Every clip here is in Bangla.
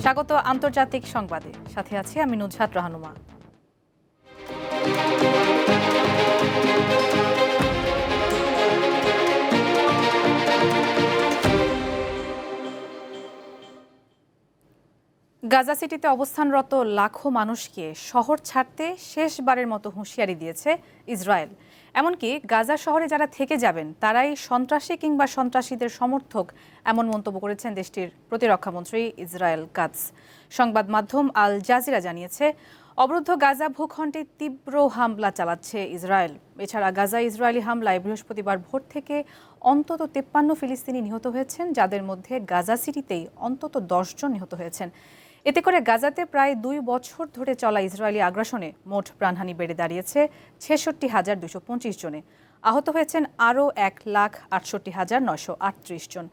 স্বাগত আন্তর্জাতিক সংবাদে, সাথে আছি আমি নুজহাত রাহানুমা। গাজা সিটিতে অবস্থানরত লাখো মানুষকে শহর ছাড়তে শেষবারের মতো হুঁশিয়ারি দিয়েছে ইসরায়েল। এমনকি গাজা শহরে যারা থেকে যাবেন তারাই সন্ত্রাসী কিংবা সন্ত্রাসীদের সমর্থক, এমন মন্তব্য করেছেন দেশটির প্রতিরক্ষামন্ত্রী ইসরায়েল কাটজ। সংবাদ মাধ্যম আল জাজিরা জানিয়েছে, অবরুদ্ধ গাজা ভূখণ্ডে তীব্র হামলা চালাচ্ছে ইসরায়েল। এছাড়া গাজা ইসরায়েলি হামলায় বৃহস্পতিবার ভোর থেকে অন্তত 53 ফিলিস্তিনি নিহত হয়েছেন, যাদের মধ্যে গাজা সিটিতেই অন্তত 10 জন নিহত হয়েছেন। এতে করে গাজাতে প্রায় 2 বছর ধরে চলা ইসরায়েলি আগ্রাসনে মোট প্রাণহানি বেড়ে দাঁড়িয়েছে 66,225 জনে। আহত হয়েছেন আরও 1,68,938 জন।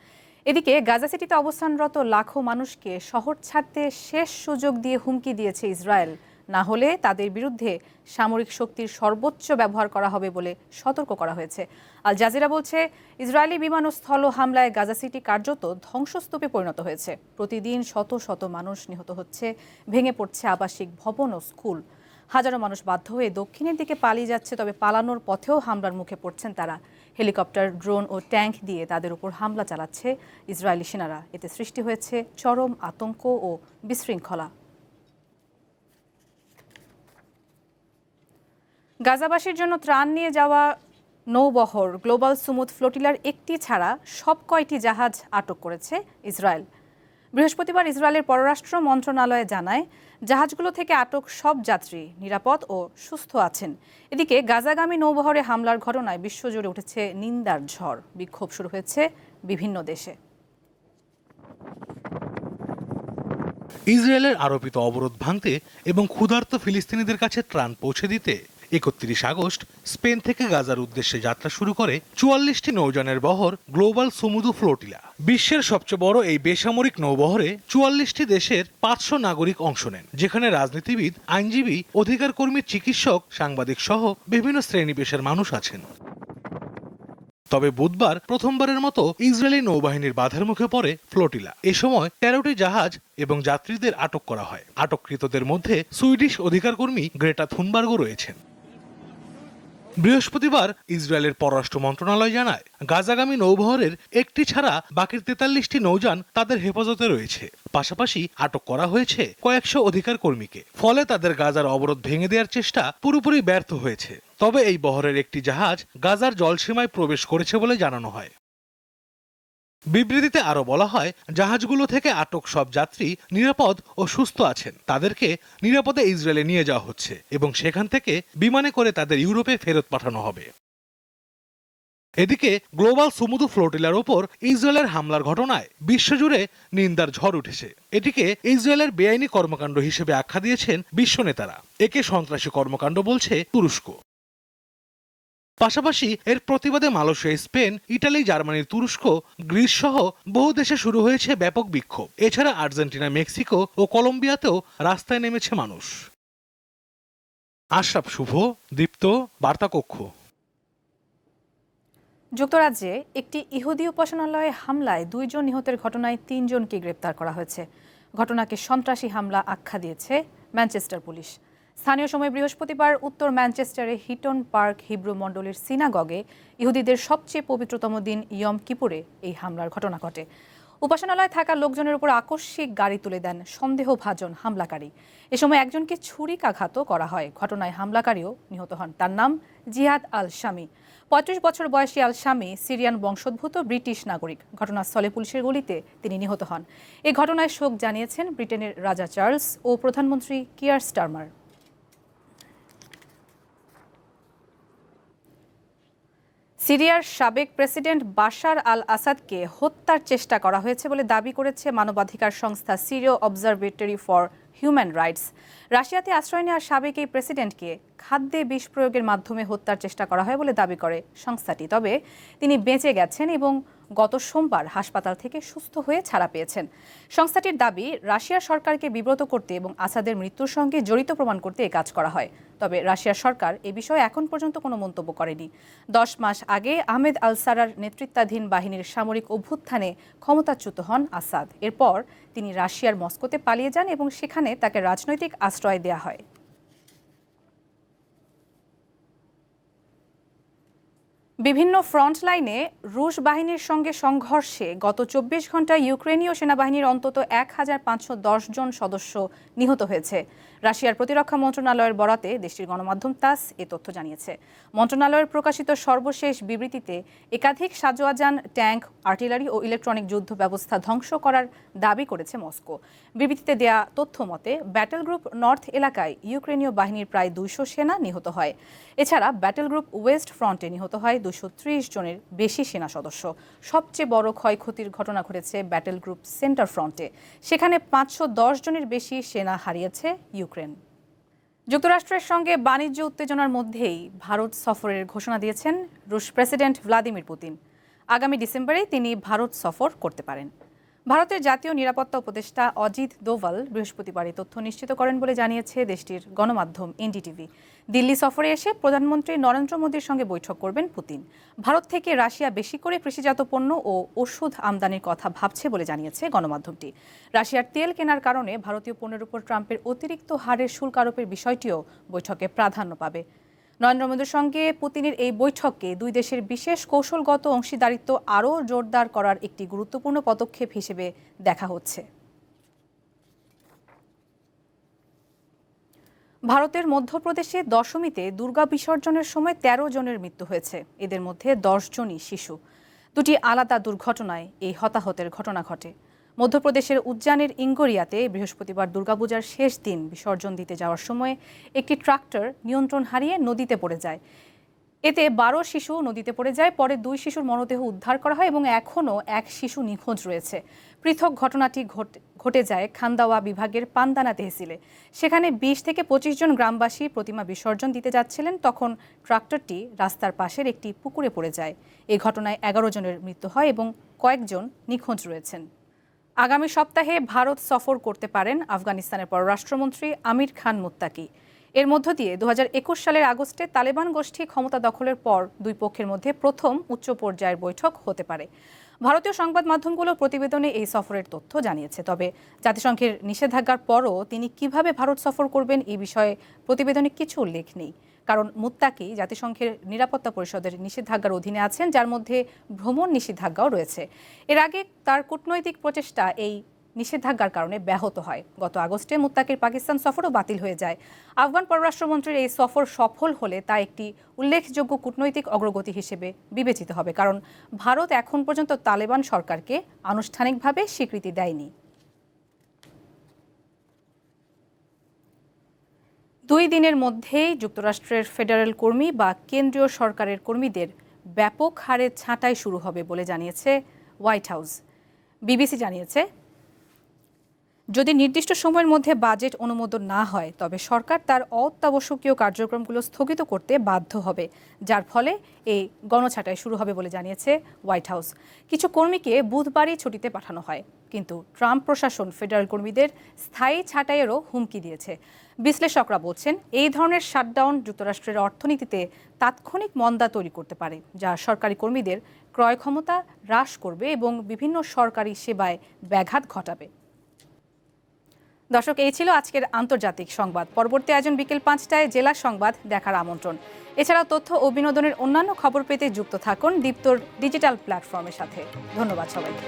এদিকে গাজা সিটিতে অবস্থানরত লাখো মানুষকে শহর ছাড়তে শেষ সুযোগ দিয়ে হুমকি দিয়েছে ইসরায়েল। না হলে তাদের বিরুদ্ধে সামরিক শক্তির সর্বোচ্চ ব্যবহার করা হবে বলে সতর্ক করা হয়েছে। আল জাজিরা বলছে, ইসরায়েলি বিমান ও স্থল হামলায় গাজা সিটি কার্যত ধ্বংসস্তূপে পরিণত হয়েছে। প্রতিদিন শত শত মানুষ নিহত হচ্ছে, ভেঙে পড়ছে আবাসিক ভবন ও স্কুল। হাজারো মানুষ বাধ্য হয়ে দক্ষিণের দিকে পালিয়ে যাচ্ছে, তবে পালানোর পথেও হামলার মুখে পড়ছেন তারা। হেলিকপ্টার, ড্রোন ও ট্যাঙ্ক দিয়ে তাদের উপর হামলা চালাচ্ছে ইসরায়েলি সেনারা। এতে সৃষ্টি হয়েছে চরম আতঙ্ক ও বিশৃঙ্খলা। গাজাবাসীর জন্য ত্রাণ নিয়ে যাওয়া নৌবহর গ্লোবাল সুমুদ ফ্লোটিলার একটি ছাড়া সব কয়টি জাহাজ আটক করেছে ইসরায়েল। বৃহস্পতিবার ইসরায়েলের পররাষ্ট্র মন্ত্রণালয় জানায়, জাহাজগুলো থেকে আটক সব যাত্রী নিরাপদ ও সুস্থ আছেন। এদিকে গাজাগামী নৌবহরে হামলার ঘটনায় বিশ্বজুড়ে উঠেছে নিন্দার ঝড়। বিক্ষোভ শুরু হয়েছে বিভিন্ন দেশে। ইসরায়েলের আরোপিত অবরোধ ভাঙতে এবং ক্ষুধার্ত ফিলিস্তিনিদের কাছে ত্রাণ পৌঁছে দিতে 31 আগস্ট স্পেন থেকে গাজার উদ্দেশ্যে যাত্রা শুরু করে 44টি নৌযানের বহর গ্লোবাল সুমুদু ফ্লোটিলা। বিশ্বের সবচেয়ে বড় এই বেসামরিক নৌবহরে 44টি দেশের 500 নাগরিক অংশ নেন, যেখানে রাজনীতিবিদ, আইনজীবী, অধিকার কর্মী, চিকিৎসক, সাংবাদিক সহ বিভিন্ন শ্রেণী পেশার মানুষ আছেন। তবে বুধবার প্রথমবারের মতো ইসরায়েলি নৌবাহিনীর বাধার মুখে পড়ে ফ্লোটিলা। এ সময় 13টি জাহাজ এবং যাত্রীদের আটক করা হয়। আটককৃতদের মধ্যে সুইডিশ অধিকার কর্মী গ্রেটা থুনবার্গও রয়েছেন। বৃহস্পতিবার ইসরায়েলের পররাষ্ট্র মন্ত্রণালয় জানায়, গাজাগামী নৌবহরের একটি ছাড়া বাকি 43টি নৌযান তাদের হেফাজতে রয়েছে। পাশাপাশি আটক করা হয়েছে কয়েকশো অধিকার কর্মীকে। ফলে তাদের গাজার অবরোধ ভেঙে দেওয়ার চেষ্টা পুরোপুরি ব্যর্থ হয়েছে। তবে এই বহরের একটি জাহাজ গাজার জলসীমায় প্রবেশ করেছে বলে জানানো হয়। বিবৃতিতে আরো বলা হয়, জাহাজগুলো থেকে আটক সব যাত্রী নিরাপদ ও সুস্থ আছেন। তাদেরকে নিরাপদে ইসরায়েলে নিয়ে যাওয়া হচ্ছে এবং সেখান থেকে বিমানে করে তাদের ইউরোপে ফেরত পাঠানো হবে। এদিকে গ্লোবাল সুমুদু ফ্লোটিলার ওপর ইসরায়েলের হামলার ঘটনায় বিশ্বজুড়ে নিন্দার ঝড় উঠেছে। এটিকে ইসরায়েলের বেআইনি কর্মকাণ্ড হিসেবে আখ্যা দিয়েছেন বিশ্ব নেতারা। একে সন্ত্রাসী কর্মকাণ্ড বলছে তুরস্ক। পাশাপাশি এর প্রতিবাদে মালয়েশিয়া, স্পেন, ইটালি, জার্মানি, তুরস্ক, গ্রিস সহ বহু দেশে শুরু হয়েছে ব্যাপক বিক্ষোভ। এছাড়া আর্জেন্টিনা, মেক্সিকো ও কলম্বিয়াতেও রাস্তায় নেমেছে মানুষ। আশরাফ শুভ, দীপ্ত, বার্তাকক্ষ। যুক্তরাজ্যে একটি ইহুদি উপাসনালয়ে হামলায় 2 জন নিহতের ঘটনায় 3 জনকে গ্রেপ্তার করা হয়েছে। ঘটনাকে সন্ত্রাসী হামলা আখ্যা দিয়েছে ম্যানচেস্টার পুলিশ। স্থানীয় সময় বৃহস্পতিবার উত্তর ম্যানচেস্টারে হিটন পার্ক হিব্রু মণ্ডলীর সিনাগগে ইহুদিদের সবচেয়ে পবিত্রতম দিন ইয়ম কিপুরে এই হামলার ঘটনা ঘটে। উপাসনালয়ে থাকা লোকজনের উপর আকস্মিক গাড়ি তুলে দেন সন্দেহভাজন হামলাকারী। এ সময় একজনকে ছুরিকাঘাতও করা হয়। ঘটনায় হামলাকারীও নিহত হন। তার নাম জিহাদ আল শামি। 35 বছর বয়সী আল শামি সিরিয়ান বংশোদ্ভূত ব্রিটিশ নাগরিক। ঘটনাস্থলে পুলিশের গুলিতে তিনি নিহত হন। এই ঘটনায় শোক জানিয়েছেন ব্রিটেনের রাজা চার্লস ও প্রধানমন্ত্রী কিয়ার স্টারমার। সিরিয়ার সাবেক প্রেসিডেন্ট বাশার আল আসাদকে হত্যার চেষ্টা করা হয়েছে বলে দাবি করেছে মানবাধিকার সংস্থা সিরিয় অবজারভেটরি ফর হিউম্যান রাইটস। রাশিয়াতে আশ্রয় নেওয়া সাবেক এই প্রেসিডেন্টকে খাদ্যে বিষ প্রয়োগের মাধ্যমে হত্যার চেষ্টা করা হয় বলে দাবি করে সংস্থাটি। তবে তিনি বেঁচে গেছেন এবং গত সোমবার হাসপাতাল থেকে সুস্থ হয়ে ছাড়া পেয়েছেন। সংস্থাটির দাবি, রাশিয়ার সরকারকে বিব্রত করতে এবং আসাদের মৃত্যুর সঙ্গে জড়িত প্রমাণ করতে এই কাজ করা হয়। তবে রাশিয়ার সরকার এ বিষয়ে এখন পর্যন্ত কোনো মন্তব্য করেনি। 10 মাস আগে আহমেদ আল সারার নেতৃত্বাধীন বাহিনীর সামরিক অভ্যুত্থানে ক্ষমতাচ্যুত হন আসাদ। এরপর তিনি রাশিয়ার মস্কোতে পালিয়ে যান এবং সেখানে তাকে রাজনৈতিক আশ্রয় দেওয়া হয়। বিভিন্ন ফ্রন্ট লাইনে রুশ বাহিনীর সঙ্গে সংঘর্ষে গত 24 ঘন্টায় ইউক্রেনীয় সেনাবাহিনীর অন্তত 1510 জন সদস্য নিহত হয়েছে। রাশিয়ার প্রতিরক্ষা মন্ত্রণালয়ের বরাতে দেশটির গণমাধ্যম তাস এ তথ্য জানিয়েছে। মন্ত্রণালয়ের প্রকাশিত সর্বশেষ বিবৃতিতে একাধিক সাজোয়াজান, ট্যাঙ্ক, আর্টিলারি ও ইলেকট্রনিক যুদ্ধ ব্যবস্থা ধ্বংস করার দাবি করেছে মস্কো। বিবৃতিতে দেয়া তথ্য মতে ব্যাটেল গ্রুপ নর্থ এলাকায় ইউক্রেনীয় বাহিনীর প্রায় 200 সেনা নিহত হয়। এছাড়া ব্যাটেল গ্রুপ ওয়েস্ট ফ্রন্টে নিহত হয় 230 জনের বেশি সেনা সদস্য। সবচেয়ে বড় ক্ষয়ক্ষতির ঘটনা ঘটেছে ব্যাটেল গ্রুপ সেন্টার ফ্রন্টে। সেখানে 510 জনের বেশি সেনা হারিয়েছে ইউক্রেন। যুক্তরাষ্ট্রের সঙ্গে বাণিজ্য উত্তেজনার মধ্যেই ভারত সফরের ঘোষণা দিয়েছেন রুশ প্রেসিডেন্ট ভ্লাদিমির পুতিন। আগামী ডিসেম্বরে তিনি ভারত সফর করতে পারেন। ভারতের জাতীয় নিরাপত্তা উপদেষ্টা অজিত দোভাল বৃহস্পতিবার এই তথ্য নিশ্চিত করেন বলে জানিয়েছে দেশটির গণমাধ্যম এনডিটিভি। দিল্লি সফরে এসে প্রধানমন্ত্রী নরেন্দ্র মোদীর সঙ্গে বৈঠক করবেন পুতিন। ভারত থেকে রাশিয়া বেশি করে কৃষিজাত পণ্য ও ওষুধ আমদানির কথা ভাবছে বলে জানিয়েছে গণমাধ্যমটি। রাশিয়ার তেল কেনার কারণে ভারতীয় পণ্যের উপর ট্রাম্পের অতিরিক্ত হারের শুল্ক আরোপের বিষয়টিও বৈঠকে প্রাধান্য পাবে। নরেন্দ্র মোদীর সঙ্গে পুতিনের এই বৈঠককে দুই দেশের বিশেষ কৌশলগত অংশীদারিত্ব আরও জোরদার করার একটি গুরুত্বপূর্ণ পদক্ষেপ হিসেবে দেখা হচ্ছে। ভারতের মধ্যপ্রদেশে দশমীতে দুর্গা বিসর্জনের সময় 13 জনের মৃত্যু হয়েছে। এদের মধ্যে 10 জনই শিশু। দুটি আলাদা দুর্ঘটনায় এই হতাহতের ঘটনা ঘটে। মধ্যপ্রদেশের উজ্জয়নের ইঙ্গরিয়াতে বৃহস্পতিবার দুর্গাপূজার শেষ দিন বিসর্জন দিতে যাওয়ার সময় একটি ট্রাক্টর নিয়ন্ত্রণ হারিয়ে নদীতে পড়ে যায়। এতে 12 শিশু নদীতে পড়ে যায়। পরে 2 শিশুর মরদেহ উদ্ধার করা হয় এবং এখনও এক শিশু নিখোঁজ রয়েছে। পৃথক ঘটনাটি ঘটে যায় খান্দাওয়া বিভাগের পান্দানা তেহসিলে। সেখানে 20 থেকে 25 জন গ্রামবাসী প্রতিমা বিসর্জন দিতে যাচ্ছিলেন, তখন ট্রাক্টরটি রাস্তার পাশের একটি পুকুরে পড়ে যায়। এই ঘটনায় 11 জনের মৃত্যু হয় এবং কয়েকজন নিখোঁজ রয়েছেন। আগামী সপ্তাহে ভারত সফর করতে পারেন আফগানিস্তানের পররাষ্ট্রমন্ত্রী আমির খান মুত্তাকি। এর মধ্য দিয়ে 2021 সালের আগস্টে তালেবান গোষ্ঠী ক্ষমতা দখলের পর দুই পক্ষের মধ্যে প্রথম উচ্চ পর্যায়ের বৈঠক হতে পারে। ভারতীয় সংবাদ মাধ্যমগুলো প্রতিবেদনে এই সফরের তথ্য জানিয়েছে। তবে জাতিসংঘের নিষেধাজ্ঞার পরও তিনি কিভাবে ভারত সফর করবেন এই বিষয়ে প্রতিবেদনে কিছু উল্লেখ নেই। কারণ মুত্তাকি জাতিসংঘের নিরাপত্তা পরিষদের নিষেধাজ্ঞার অধীনে আছেন, যার মধ্যে ভ্রমণ নিষেধাজ্ঞাও রয়েছে। এর আগে তার কূটনৈতিক প্রচেষ্টা এই নিষেধাজ্ঞার কারণে ব্যাহত হয়। গত আগস্টে মুত্তাকির পাকিস্তান সফরও বাতিল হয়ে যায়। আফগান পররাষ্ট্রমন্ত্রীর এই সফর সফল হলে তা একটি উল্লেখযোগ্য কূটনৈতিক অগ্রগতি হিসেবে বিবেচিত হবে, কারণ ভারত এখন পর্যন্ত তালেবান সরকারকে আনুষ্ঠানিকভাবে স্বীকৃতি দেয়নি। 2 দিনের মধ্যেই যুক্তরাষ্ট্রের ফেডারেল কর্মী বা কেন্দ্রীয় সরকারের কর্মীদের ব্যাপক হারে ছাঁটাই শুরু হবে বলে জানিয়েছে হোয়াইট হাউস। বিবিসি জানিয়েছে, যদি নির্দিষ্ট সময়ের মধ্যে বাজেট অনুমোদন না হয় তবে সরকার তার অত্যাবশ্যকীয় কার্যক্রমগুলো স্থগিত করতে বাধ্য হবে, যার ফলে এই গণছাঁটাই শুরু হবে বলে জানিয়েছে হোয়াইট হাউস। কিছু কর্মীকে বুধবারই ছুটিতে পাঠানো হয়, কিন্তু ট্রাম্প প্রশাসন ফেডারেল কর্মীদের স্থায়ী ছাঁটাইয়েরও হুমকি দিয়েছে। বিশ্লেষকরা বলছেন, এই ধরনের শাটডাউন যুক্তরাষ্ট্রের অর্থনীতিতে তাৎক্ষণিক মন্দা তৈরি করতে পারে, যা সরকারি কর্মীদের ক্রয় ক্ষমতা হ্রাস করবে এবং বিভিন্ন সরকারি সেবায় ব্যাঘাত ঘটাবে। দর্শক, এই ছিল আজকের আন্তর্জাতিক সংবাদ। পরবর্তী আয়োজন বিকেল 5টায় জেলা সংবাদ দেখার আমন্ত্রণ। এছাড়াও তথ্য ও বিনোদনের অন্যান্য খবর পেতে যুক্ত থাকুন দীপ্তর ডিজিটাল প্ল্যাটফর্মের সাথে। ধন্যবাদ সবাইকে।